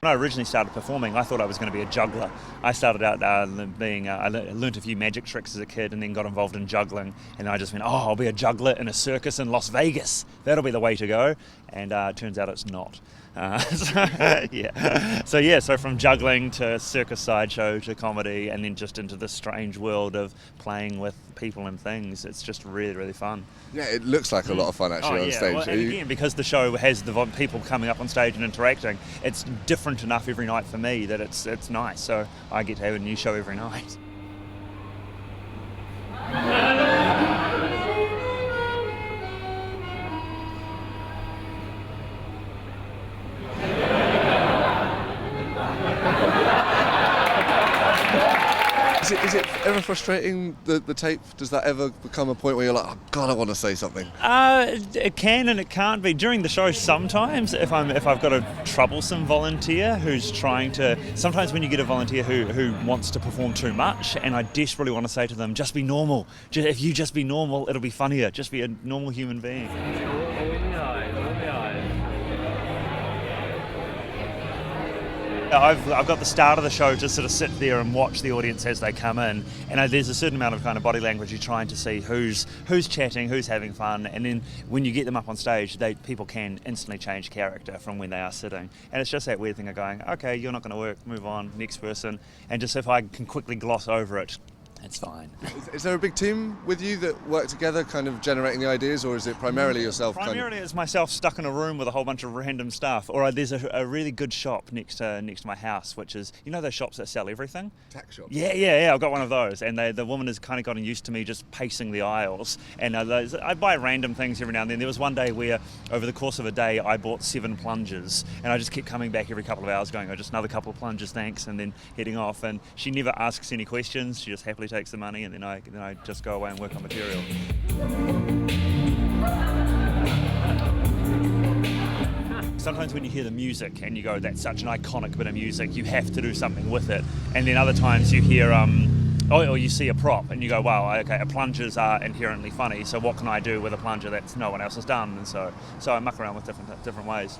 When I originally started performing, I thought I was going to be a juggler. I started out I learnt a few magic tricks as a kid and then got involved in juggling. And I just went, I'll be a juggler in a circus in Las Vegas. That'll be the way to go. And it turns out it's not. So from juggling to circus sideshow to comedy and then just into this strange world of playing with people and things. It's just really, really fun. Yeah, it looks like a lot of fun actually on stage. Well, and again, because the show has the people coming up on stage and interacting, it's different enough every night for me that it's nice. So I get to have a new show every night. Is it ever frustrating, the tape? Does that ever become a point where you're like, oh God, I want to say something? It can and it can't be. During the show sometimes, if I've got a troublesome volunteer who's trying to... Sometimes when you get a volunteer who wants to perform too much, and I desperately want to say to them, just be normal. If you just be normal, it'll be funnier. Just be a normal human being. I've got the start of the show to sort of sit there and watch the audience as they come in, and there's a certain amount of kind of body language you're trying to see who's chatting, who's having fun, and then when you get them up on stage, people can instantly change character from when they are sitting, and it's just that weird thing of going, okay, you're not going to work, move on, next person, and just if I can quickly gloss over it, it's fine. Is there a big team with you that work together, kind of generating the ideas, or is it primarily yourself? Primarily it's myself stuck in a room with a whole bunch of random stuff. Or there's a really good shop next to my house, which is, you know those shops that sell everything? Tack shops. Yeah, I've got one of those. And the woman has kind of gotten used to me just pacing the aisles. And I buy random things every now and then. There was one day where, over the course of a day, I bought 7 plungers. And I just kept coming back every couple of hours going, oh, just another couple of plungers, thanks, and then heading off. And she never asks any questions. She just happily takes the money, and then I just go away and work on material. Sometimes when you hear the music and you go, that's such an iconic bit of music, you have to do something with it. And then other times you hear, or you see a prop and you go, wow, okay, plungers are inherently funny, so what can I do with a plunger that no one else has done? And so I muck around with different ways.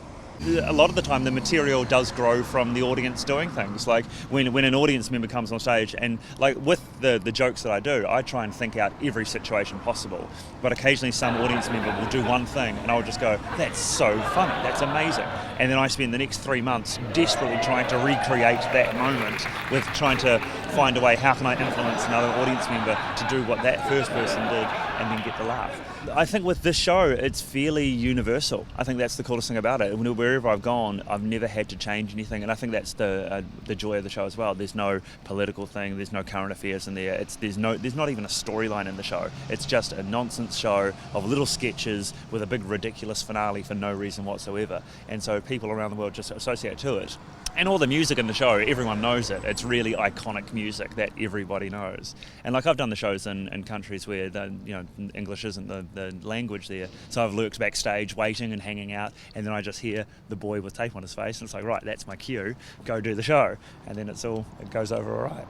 A lot of the time the material does grow from the audience doing things. Like when an audience member comes on stage, and like with the jokes that I do, I try and think out every situation possible, but occasionally some audience member will do one thing and I'll just go, that's so funny, that's amazing, and then I spend the next 3 months desperately trying to recreate that moment with trying to find a way, how can I influence another audience member to do what that first person did and then get the laugh. I think with this show, it's fairly universal. I think that's the coolest thing about it. Wherever I've gone, I've never had to change anything, and I think that's the joy of the show as well. There's no political thing, there's no current affairs in there. There's not even a storyline in the show. It's just a nonsense show of little sketches with a big ridiculous finale for no reason whatsoever. And so people around the world just associate to it. And all the music in the show, everyone knows it. It's really iconic music that everybody knows. And like I've done the shows in countries where English isn't the language there. So I've lurked backstage waiting and hanging out, and then I just hear the boy with tape on his face, and it's like, right, that's my cue, go do the show. And then it goes over all right.